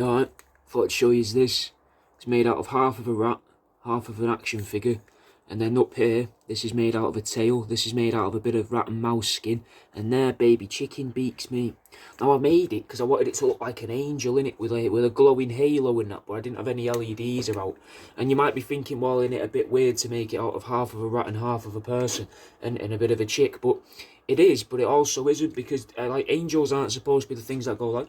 Alright, thought I'd show you this. It's made out of half of a rat, half of an action figure, and then up here, this is made out of a tail, this is made out of a bit of rat and mouse skin, and they're baby chicken beaks, mate. Now I made it because I wanted it to look like an angel, innit, with a glowing halo and that, but I didn't have any LEDs about. And you might be thinking, well, isn't it a bit weird to make it out of half of a rat and half of a person, and a bit of a chick, but it is, but it also isn't, because like angels aren't supposed to be the things that go like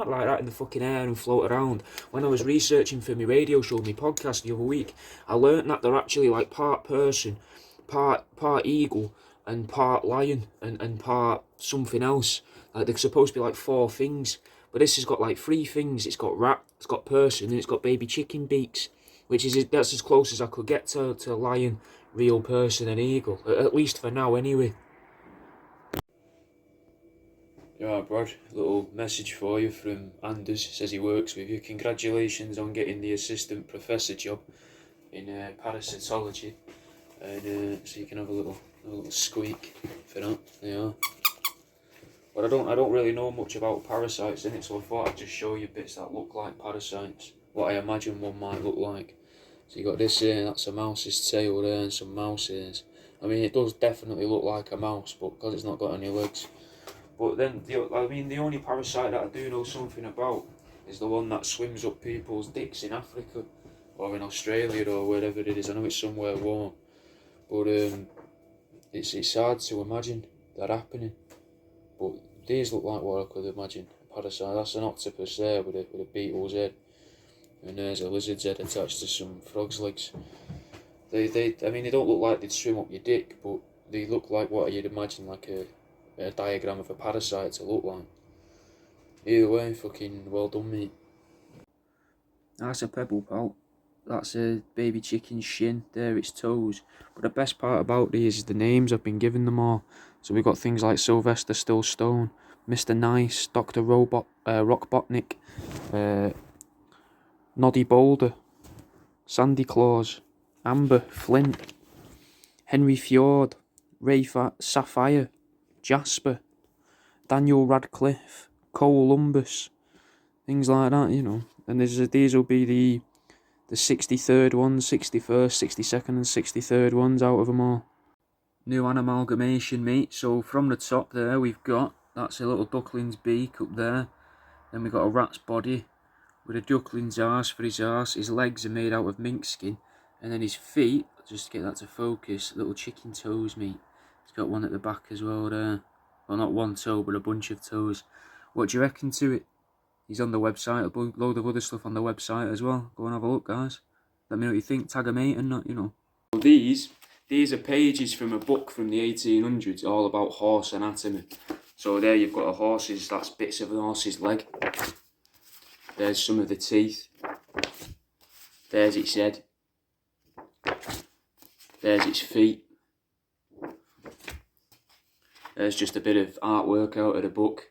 that in the fucking air and float around. When I was researching for my radio show, my podcast the other week, I learnt that they're actually like part person, part eagle, and part lion, and part something else. Like they're supposed to be like 4 things, but this has got like 3 things. It's got rat, it's got person, and it's got baby chicken beaks, that's as close as I could get to lion, real person, and eagle, at least for now anyway. Yeah, Brad, a little message for you from Anders. Says he works with you. Congratulations on getting the assistant professor job in parasitology, and so you can have a little squeak for that. Yeah, but I don't really know much about parasites in it, so I thought I'd just show you bits that look like parasites, what I imagine one might look like. So you got this here, that's a mouse's tail there, and some mouse ears. I mean, it does definitely look like a mouse, but because it's not got any legs. But then, the only parasite that I do know something about is the one that swims up people's dicks in Africa, or in Australia, or wherever it is. I know it's somewhere warm, but it's hard to imagine that happening. But these look like what I could imagine a parasite. That's an octopus there with a beetle's head, and there's a lizard's head attached to some frog's legs. I mean, they don't look like they'd swim up your dick, but they look like what you'd imagine like a diagram of a parasite to look like. Either way, fucking well done, mate. That's a pebble pelt. That's a baby chicken's shin. There, its toes. But the best part about these is the names I've been giving them all. So we've got things like Sylvester Stillstone, Mr. Nice, Dr. Rockbotnik, Noddy Boulder, Sandy Claus, Amber Flint, Henry Fjord, Ray Sapphire, Jasper, Daniel Radcliffe, Columbus, things like that, you know. And these will be the 63rd ones, 61st, 62nd and 63rd ones out of them all. New amalgamation, mate. So from the top there we've got, that's a little duckling's beak up there. Then we've got a rat's body with a duckling's arse for his arse. His legs are made out of mink skin. And then his feet, just to get that to focus, little chicken toes, mate. He's got one at the back as well there. Well, not one toe, but a bunch of toes. What do you reckon to it? He's on the website, a load of other stuff on the website as well. Go and have a look, guys. Let me know what you think. Tag a mate and that, you know. So these are pages from a book from the 1800s, all about horse anatomy. So there you've got that's bits of a horse's leg. There's some of the teeth. There's its head. There's its feet. There's just a bit of artwork out of the book.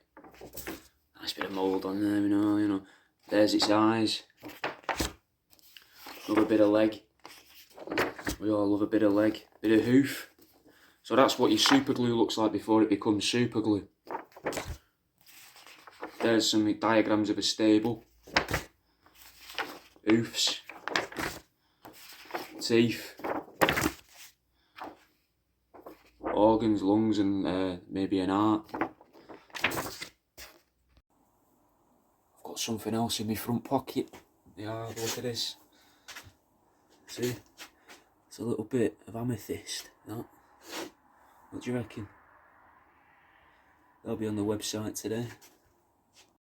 Nice bit of mould on there, you know. There's its eyes. Love a bit of leg. We all love a bit of leg. Bit of hoof. So that's what your super glue looks like before it becomes super glue. There's some diagrams of a stable. Hoofs. Teeth. Organs, lungs, and maybe an heart. I've got something else in my front pocket. Yeah, look at this. See? It's a little bit of amethyst, that. What do you reckon? That'll be on the website today.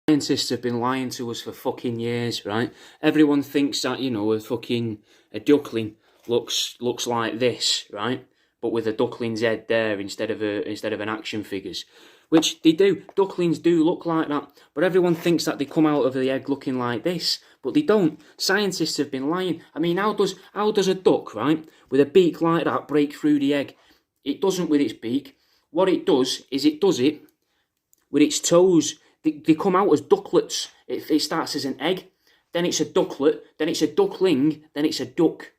Scientists have been lying to us for fucking years, right? Everyone thinks that, you know, a duckling looks like this, right? But with a duckling's head there instead of an action figure's, which they do. Ducklings do look like that, but everyone thinks that they come out of the egg looking like this, but they don't. Scientists have been lying. I mean, how does a duck, right, with a beak like that break through the egg? It doesn't with its beak. What it does is it does it with its toes. They come out as ducklets. It starts as an egg, then it's a ducklet, then it's a duckling, then it's a duck.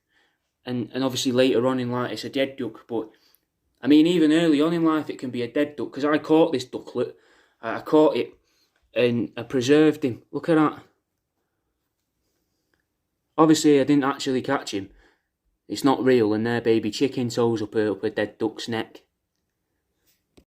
And obviously later on in life it's a dead duck, but I mean even early on in life it can be a dead duck, because I caught this ducklet, I caught it and I preserved him. Look at that, Obviously, I didn't actually catch him. It's not real, and they're baby chicken toes up a dead duck's neck.